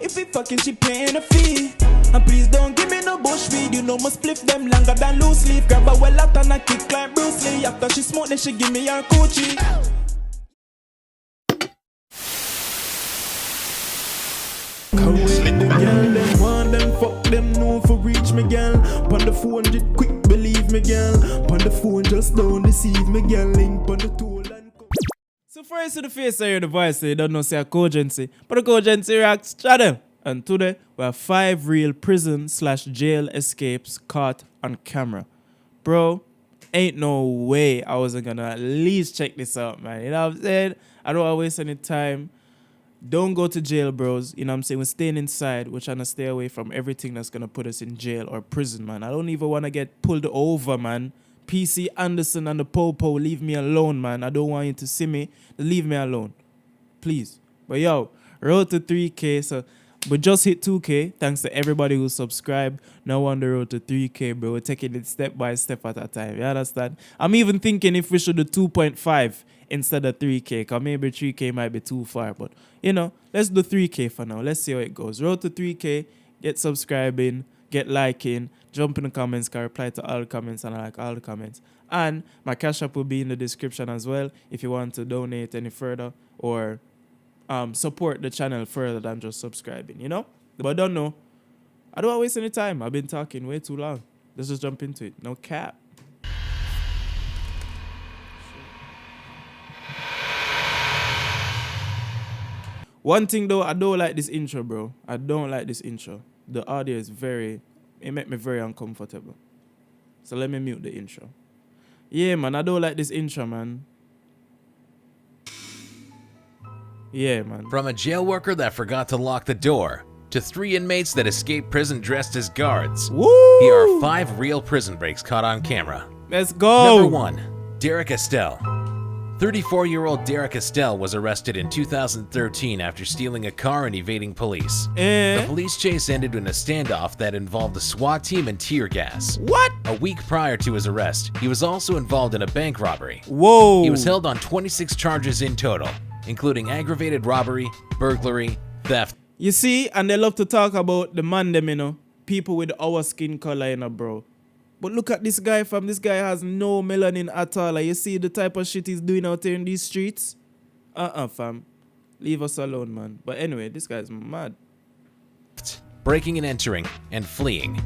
If we fucking, she paying a fee. And please don't give me no bush weed. You know my spliff them longer than loose leaf. Grab a well out and I kick like Bruce Lee. After she smoke, then she give me her coochie. The girl, them want them, fuck them, no for reach me, girl. Pon the phone, just quick, believe me, girl. Pon the phone, just don't deceive me, girl. Link pon the tool and so for you to the face, I hear the voice, you don't know say a kogency. But the kogency reacts, them. And today, we have 5 real prison/jail escapes caught on camera. Bro, ain't no way I wasn't gonna at least check this out, man. You know what I'm saying? I don't want to waste any time. Don't go to jail, bros. You know what I'm saying? We're staying inside. We're trying to stay away from everything that's going to put us in jail or prison, man. I don't even want to get pulled over, man. PC Anderson and the Popo, leave me alone, man. I don't want you to see me. Leave me alone. Please. But yo, road to 3K. So we just hit 2K. Thanks to everybody who subscribed. Now on the road to 3K, bro. We're taking it step by step at a time. You understand? I'm even thinking if we should do 2.5 instead of 3K. Because maybe 3K might be too far. But, you know, let's do 3K for now. Let's see how it goes. Road to 3K. Get subscribing. Get liking. Jump in the comments. Can reply to all the comments. And I like all the comments. And my cash app will be in the description as well. If you want to donate any further. Or support the channel further than just subscribing. You know? But don't know. I don't want to waste any time. I've been talking way too long. Let's just jump into it. No cap. One thing though, I don't like this intro, bro. I don't like this intro. The audio is it make me very uncomfortable. So let me mute the intro. Yeah, man, I don't like this intro, man. Yeah, man. From a jail worker that forgot to lock the door, to 3 inmates that escaped prison dressed as guards. Woo! Here are 5 real prison breaks caught on camera. Let's go! Number 1. Derrick Estell. 34-year-old Derrick Estell was arrested in 2013 after stealing a car and evading police. The police chase ended in a standoff that involved a SWAT team and tear gas. What? A week prior to his arrest, he was also involved in a bank robbery. Whoa! He was held on 26 charges in total, including aggravated robbery, burglary, theft. You see, and they love to talk about the MANDEM, you know, people with our skin color, you know, bro. But look at this guy, fam. This guy has no melanin at all. Like, you see the type of shit he's doing out there in these streets? Fam. Leave us alone, man. But anyway, this guy's mad. Breaking and entering, and fleeing.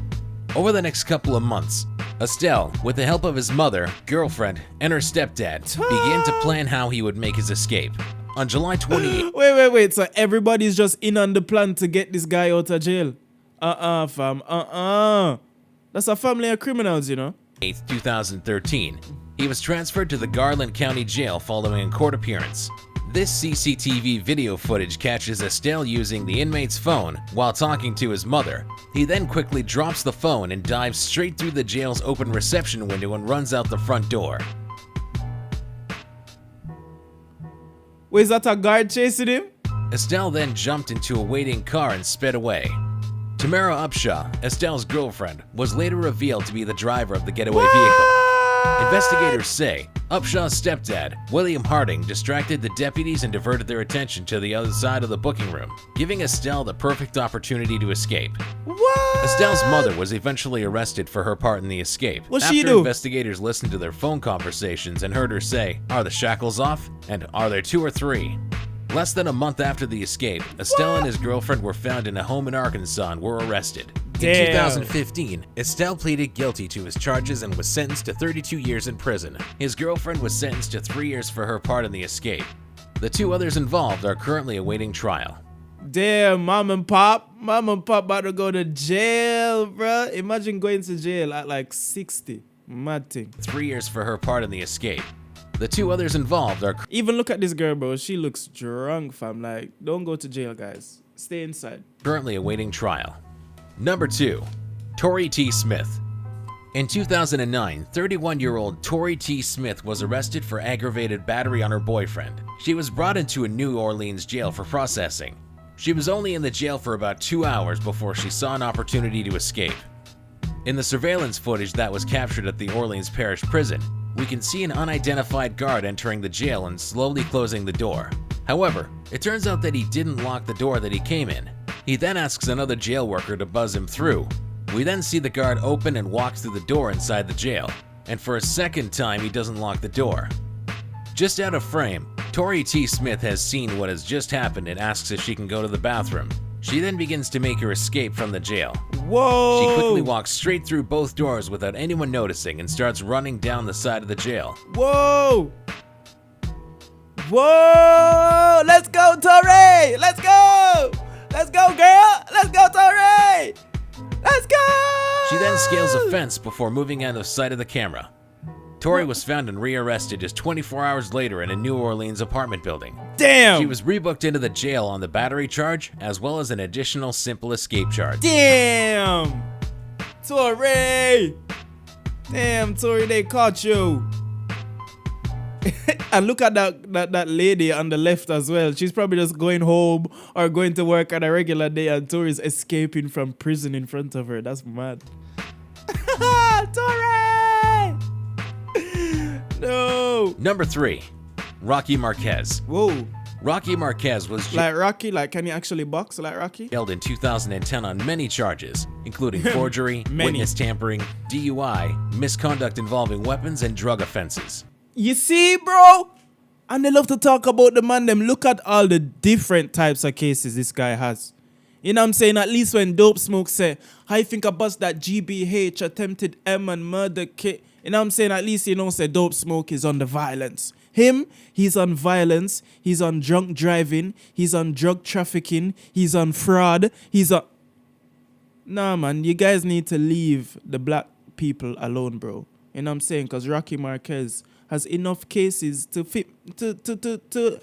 Over the next couple of months, Estell, with the help of his mother, girlfriend, and her stepdad, began to plan how he would make his escape. On July 28th... Wait. So everybody's just in on the plan to get this guy out of jail? Fam. That's a family of criminals, you know. 2013, he was transferred to the Garland County Jail following a court appearance. This CCTV video footage catches Estell using the inmate's phone while talking to his mother. He then quickly drops the phone and dives straight through the jail's open reception window and runs out the front door. Wait, is that a guard chasing him? Estell then jumped into a waiting car and sped away. Tamara Upshaw, Estell's girlfriend, was later revealed to be the driver of the getaway vehicle. Investigators say Upshaw's stepdad, William Harding, distracted the deputies and diverted their attention to the other side of the booking room, giving Estell the perfect opportunity to escape. What? Estell's mother was eventually arrested for her part in the escape. What's after she do? Investigators listened to their phone conversations and heard her say, "Are the shackles off? And are there 2 or 3?" Less than a month after the escape, Estell and his girlfriend were found in a home in Arkansas and were arrested. In 2015, Estell pleaded guilty to his charges and was sentenced to 32 years in prison. His girlfriend was sentenced to 3 years for her part in the escape. The 2 others involved are currently awaiting trial. Damn, mom and pop about to go to jail, bruh. Imagine going to jail at like 60. Mad thing. 3 years for her part in the escape. The 2 others involved are... Even look at this girl, bro. She looks drunk, fam. Like, don't go to jail, guys. Stay inside. Currently awaiting trial. Number 2. Tori T. Smith. In 2009, 31-year-old Tori T. Smith was arrested for aggravated battery on her boyfriend. She was brought into a New Orleans jail for processing. She was only in the jail for about 2 hours before she saw an opportunity to escape. In the surveillance footage that was captured at the Orleans Parish Prison, we can see an unidentified guard entering the jail and slowly closing the door. However, it turns out that he didn't lock the door that he came in. He then asks another jail worker to buzz him through. We then see the guard open and walk through the door inside the jail, and for a second time he doesn't lock the door. Just out of frame, Tori T. Smith has seen what has just happened and asks if she can go to the bathroom. She then begins to make her escape from the jail. Whoa! She quickly walks straight through both doors without anyone noticing and starts running down the side of the jail. Whoa! Whoa! Let's go, Tori! Let's go! Let's go, girl! Let's go, Tori! Let's go! She then scales a fence before moving out of sight of the camera. Tori was found and rearrested just 24 hours later in a New Orleans apartment building. Damn! She was rebooked into the jail on the battery charge as well as an additional simple escape charge. Damn! Tori! Damn, Tori, they caught you. And look at that lady on the left as well. She's probably just going home or going to work on a regular day, and Tori's escaping from prison in front of her. That's mad. Tori! No. Number 3. Rocky Marquez. Whoa. Rocky Marquez was Like Rocky? Like, can you actually box like Rocky? jailed in 2010 on many charges, including forgery, witness tampering, DUI, misconduct involving weapons, and drug offenses. You see, bro? And they love to talk about the MANDEM. Look at all the different types of cases this guy has. You know what I'm saying? At least when Dope Smoke say, I think I bust that GBH, attempted M and murder K. You know what I'm saying? At least you know say Dope Smoke is on the violence. Him, he's on violence. He's on drunk driving. He's on drug trafficking. He's on fraud. He's on... Nah, man. You guys need to leave the black people alone, bro. You know what I'm saying? Because Rocky Marquez has enough cases to fit to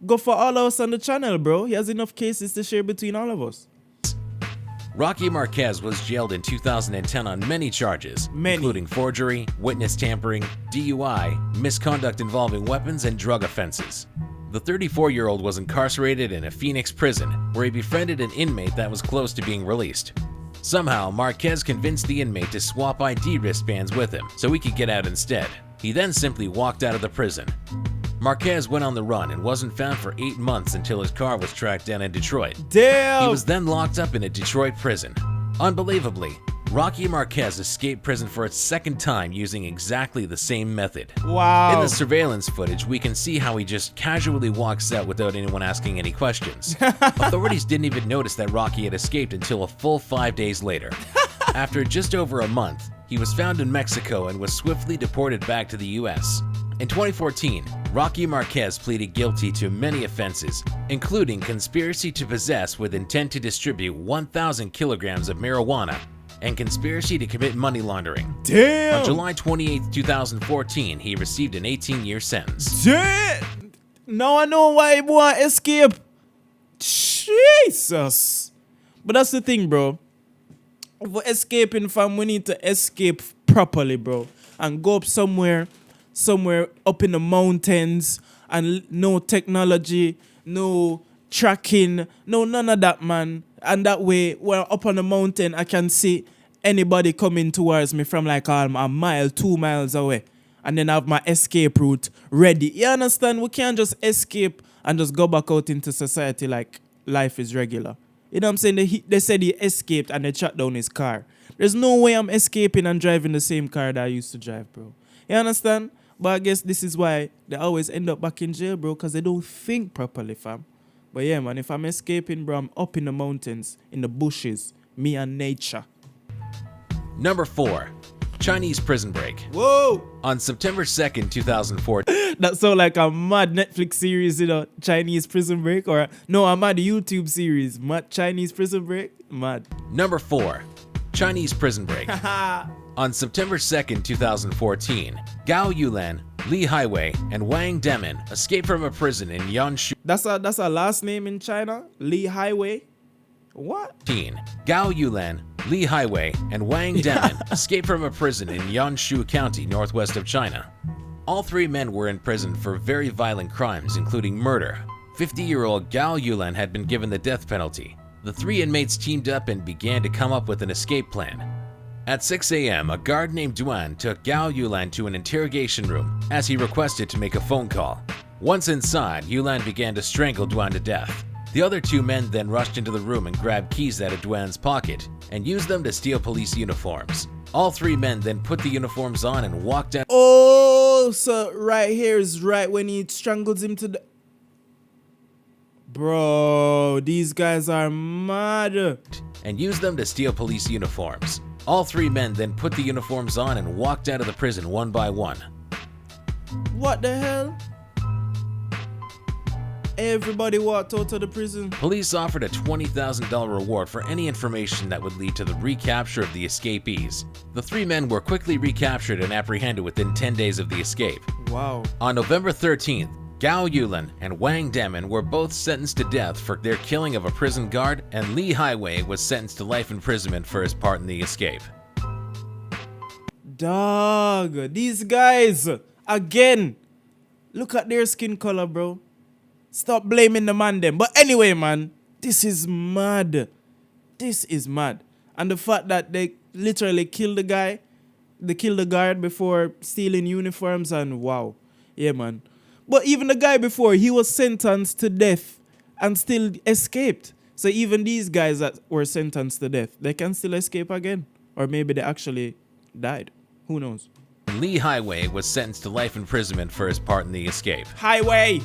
go for all of us on the channel, bro. He has enough cases to share between all of us. Rocky Marquez was jailed in 2010 on many charges, including forgery, witness tampering, DUI, misconduct involving weapons, and drug offenses. The 34-year-old was incarcerated in a Phoenix prison where he befriended an inmate that was close to being released. Somehow, Marquez convinced the inmate to swap ID wristbands with him so he could get out instead. He then simply walked out of the prison. Marquez went on the run and wasn't found for 8 months until his car was tracked down in Detroit. Damn! He was then locked up in a Detroit prison. Unbelievably, Rocky Marquez escaped prison for a second time using exactly the same method. Wow. In the surveillance footage, we can see how he just casually walks out without anyone asking any questions. Authorities didn't even notice that Rocky had escaped until a full 5 days later. After just over a month, he was found in Mexico and was swiftly deported back to the US. In 2014, Rocky Marquez pleaded guilty to many offenses, including conspiracy to possess with intent to distribute 1,000 kilograms of marijuana and conspiracy to commit money laundering. Damn! On July 28, 2014, he received an 18-year sentence. Damn! Now I know why he want to escape. Jesus! But that's the thing, bro. For escaping from, we need to escape properly, bro. And go up somewhere up in the mountains, and no technology, no tracking, no none of that, man. And that way, when up on the mountain, I can see anybody coming towards me from like a mile, 2 miles away. And then I have my escape route ready. You understand? We can't just escape and just go back out into society like life is regular. You know what I'm saying? They said he escaped and they shut down his car. There's no way I'm escaping and driving the same car that I used to drive, bro. You understand? But I guess this is why they always end up back in jail, bro, because they don't think properly, fam. But yeah, man, if I'm escaping, bro, I'm up in the mountains, in the bushes, me and nature. Number 4. Chinese prison break. Whoa! On September 2nd, 2014, That sound like a mad Netflix series, you know, Chinese prison break, or no, a mad YouTube series, mad Chinese prison break, mad. Number 4. Chinese prison break. On September 2nd, 2014, Gao Yulan, Li Highway, and Wang Demin escaped from a prison in Yanshu. That's a last name in China? Li Highway? What? Gao Yulan, Li Highway, and Wang Demin escaped from a prison in Yanshu County, northwest of China. All 3 men were in prison for very violent crimes, including murder. 50-year-old Gao Yulan had been given the death penalty. The 3 inmates teamed up and began to come up with an escape plan. At 6 a.m., a guard named DOIN took Gao Yulan to an interrogation room as he requested to make a phone call. Once inside, Yulan began to strangle DOIN to death. The other two men then rushed into the room and grabbed keys out of DOIN's pocket and used them to steal police uniforms. All three men then put the uniforms on and walked out. Oh, so right here is right when he strangles him to the... Bro, these guys are mad. And used them to steal police uniforms. All three men then put the uniforms on and walked out of the prison one by one. What the hell? Everybody walked out of the prison. Police offered a $20,000 reward for any information that would lead to the recapture of the escapees. The three men were quickly recaptured and apprehended within 10 days of the escape. Wow. On November 13th, Gao Yulin and Wang Demin were both sentenced to death for their killing of a prison guard, and Lee Highway was sentenced to life imprisonment for his part in the escape. Dog, these guys, again, look at their skin color, bro. Stop blaming the MANDEM. But anyway, man, this is mad. This is mad. And the fact that they literally killed the guy, they killed the guard before stealing uniforms, and wow. Yeah, man. But even the guy before, he was sentenced to death and still escaped. So even these guys that were sentenced to death, they can still escape again. Or maybe they actually died. Who knows? Lee Highway was sentenced to life imprisonment for his part in the escape. Highway!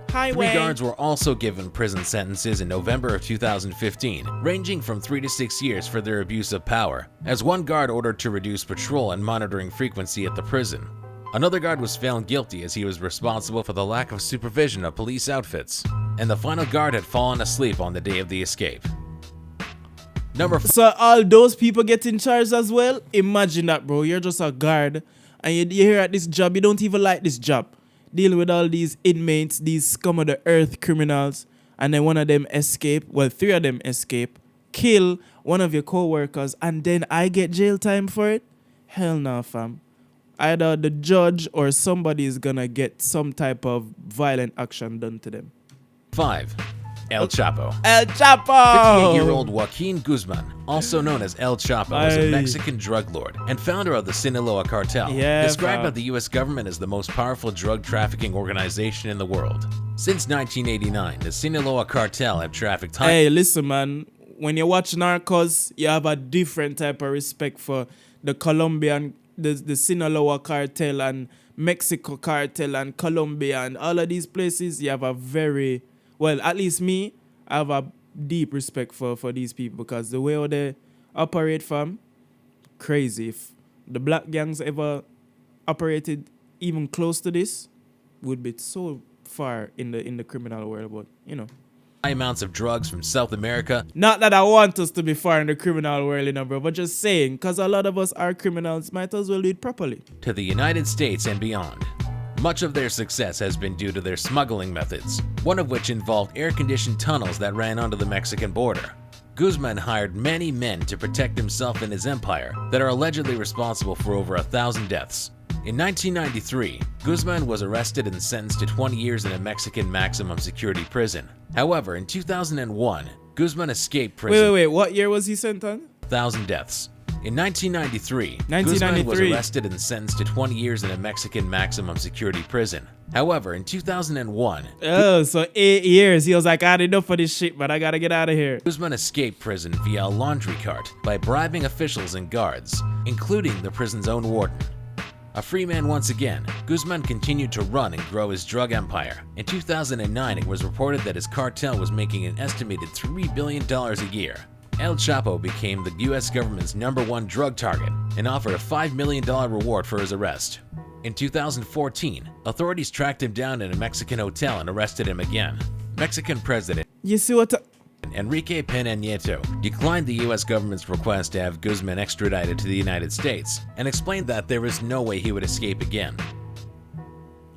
Three guards were also given prison sentences in November of 2015, ranging from 3 to 6 years for their abuse of power, as one guard ordered to reduce patrol and monitoring frequency at the prison. Another guard was found guilty as he was responsible for the lack of supervision of police outfits, and the final guard had fallen asleep on the day of the escape. So all those people get in charge as well? Imagine that, bro. You're just a guard, and you're here at this job. You don't even like this job. Dealing with all these inmates, these scum of the earth criminals, and then one of them escape, well, 3 of them escape, kill one of your co-workers, and then I get jail time for it? Hell no, fam. Either the judge or somebody is gonna get some type of violent action done to them. 5. El Chapo. El Chapo! 58-year-old Joaquin Guzman, also known as El Chapo, was a Mexican drug lord and founder of the Sinaloa cartel, described by the U.S. government as the most powerful drug trafficking organization in the world. Since 1989, the Sinaloa cartel have trafficked... Hey, listen, man. When you watch Narcos, you have a different type of respect for the Colombian, the Sinaloa cartel and Mexico cartel and Colombia and all of these places. You have a very... Well, at least me, I have a deep respect for these people because the way they operate, fam, crazy. If the black gangs ever operated even close to this, would be so far in the criminal world, but you know. High amounts of drugs from South America. Not that I want us to be far in the criminal world, you know, bro, but just saying, because a lot of us are criminals, might as well do it properly. To the United States and beyond. Much of their success has been due to their smuggling methods, one of which involved air-conditioned tunnels that ran onto the Mexican border. Guzman hired many men to protect himself and his empire that are allegedly responsible for over 1,000 deaths. In 1993, Guzman was arrested and sentenced to 20 years in a Mexican maximum security prison. However, in 2001, Guzman escaped prison. Wait, what year was he sentenced? 1,000 deaths. In 1993, Guzman was arrested and sentenced to 20 years in a Mexican maximum security prison. However, in 2001... Oh, so 8 years. He was like, I had enough of this shit, but I gotta get out of here. Guzman escaped prison via a laundry cart by bribing officials and guards, including the prison's own warden. A free man once again, Guzman continued to run and grow his drug empire. In 2009, it was reported that his cartel was making an estimated $3 billion a year. El Chapo became the U.S. government's #1 drug target and offered a $5 million reward for his arrest. In 2014, authorities tracked him down in a Mexican hotel and arrested him again. Mexican President You see what? Enrique Pena Nieto declined the U.S. government's request to have Guzman extradited to the United States and explained that there was no way he would escape again.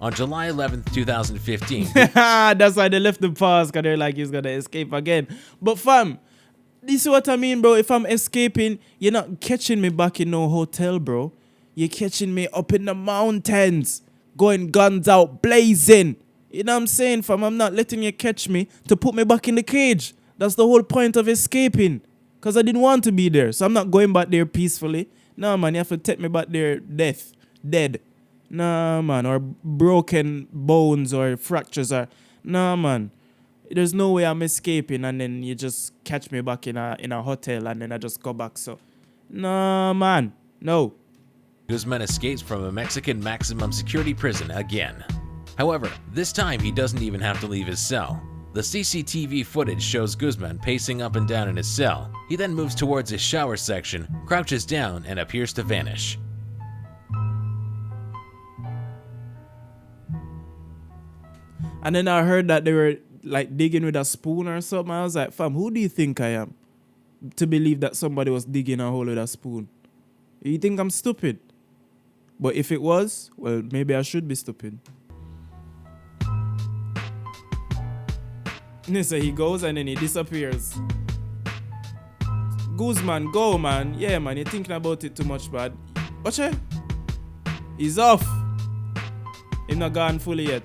On July 11, 2015... That's why they left the pause, because they're like, he's gonna escape again. But fam, this is what I mean, bro. If I'm escaping, you're not catching me back in no hotel, bro. You're catching me up in the mountains, going guns out, blazing. You know what I'm saying, fam? I'm not letting you catch me to put me back in the cage. That's the whole point of escaping. Because I didn't want to be there. So I'm not going back there peacefully. Nah, man, you have to take me back there dead. Nah, man, or broken bones or fractures. Nah, man. There's no way I'm escaping and then you just catch me back in a hotel and then I just go back. So, no, man. No. Guzman escapes from a Mexican maximum security prison again. However, this time he doesn't even have to leave his cell. The CCTV footage shows Guzman pacing up and down in his cell. He then moves towards his shower section, crouches down, and appears to vanish. And then I heard that they were like digging with a spoon or something. I was like, fam, who do you think I am to believe that somebody was digging a hole with a spoon? You think I'm stupid? But if it was, well, maybe I should be stupid. So he goes and then he disappears. Guzman, go, man. Yeah, man, you're thinking about it too much, bad. Watch it. He's off. He's not gone fully yet.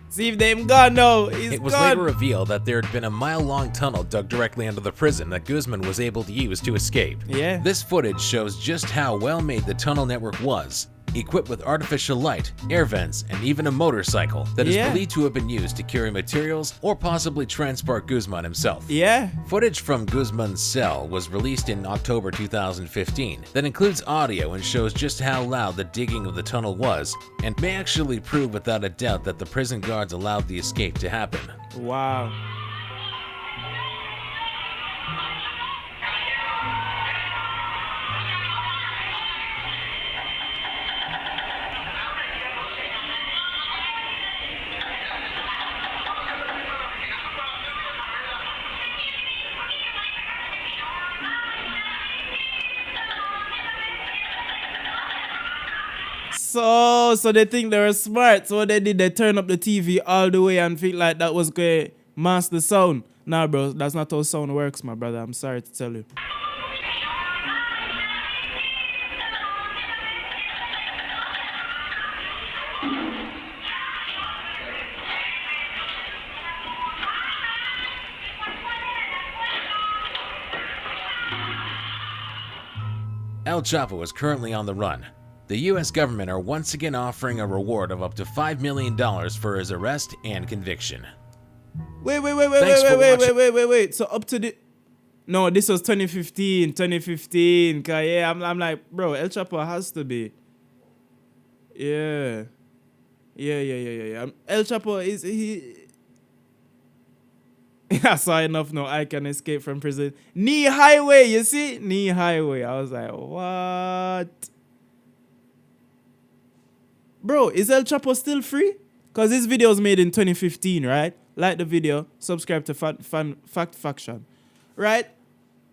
See if they've gone now. He's It was gone. later revealed that there had been a mile-long tunnel dug directly under the prison that Guzman was able to use to escape. Yeah. This footage shows just how well-made the tunnel network was, equipped with artificial light, air vents, and even a motorcycle that is believed to have been used to carry materials or possibly transport Guzman himself. Yeah. Footage from Guzman's cell was released in October 2015 that includes audio and shows just how loud the digging of the tunnel was and may actually prove without a doubt that the prison guards allowed the escape to happen. Wow. So they think they were smart. So what they did, they turn up the TV all the way and feel like that was going to mask the sound. Nah, bro, that's not how sound works, my brother. I'm sorry to tell you. El Chapo is currently on the run. The U.S. government are once again offering a reward of up to $5 million for his arrest and conviction. Wait. So up to the... No, this was 2015. 'Cause yeah, I'm like, bro, El Chapo has to be. Yeah. El Chapo is... I saw enough now. I can escape from prison. Knee highway, you see? Knee highway. I was like, what? Bro, is El Chapo still free? Because this video was made in 2015, right? Like the video, subscribe to Fact Faction, right?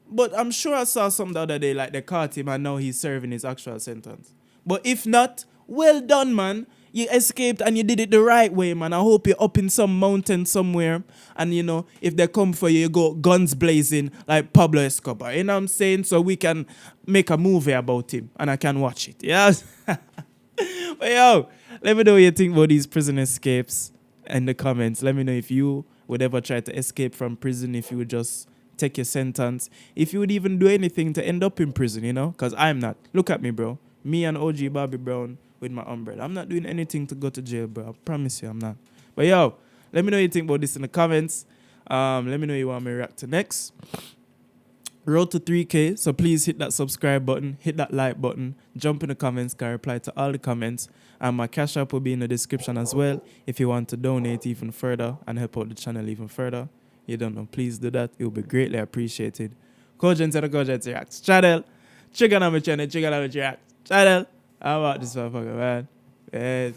But I'm sure I saw some the other day, like they caught him and now he's serving his actual sentence. But if not, well done, man. You escaped and you did it the right way, man. I hope you're up in some mountain somewhere. And, you know, if they come for you, you go guns blazing like Pablo Escobar. You know what I'm saying? So we can make a movie about him and I can watch it. Yeah? But yo, let me know what you think about these prison escapes in the comments. Let me know if you would ever try to escape from prison, if you would just take your sentence, if you would even do anything to end up in prison, you know? Because I'm not. Look at me, bro. Me and OG Bobby Brown with my umbrella. I'm not doing anything to go to jail, bro. I promise you I'm not. But yo, let me know what you think about this in the comments. Let me know what you want me to react to next. Road to 3K, so please hit that subscribe button, hit that like button, jump in the comments, can reply to all the comments, and my cash app will be in the description as well if you want to donate even further and help out the channel even further. You don't know, please do that. It will be greatly appreciated. Kogency and the Kogency Reacts channel. Check out my channel, check out my channel. How about this motherfucker, man? Yes.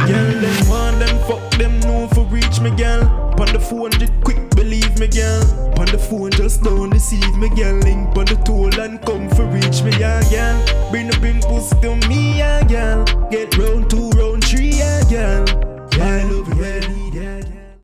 Girl, them want them, fuck them, no for reach me, girl. Pon the phone, just quick, believe me, girl. Pon the phone, just don't deceive me, girl. Link pon the tool and come for reach me, yeah, girl. Bring pussy to me, yeah, girl. Get round 2, round 3, yeah, girl. Yeah, I love you, yeah,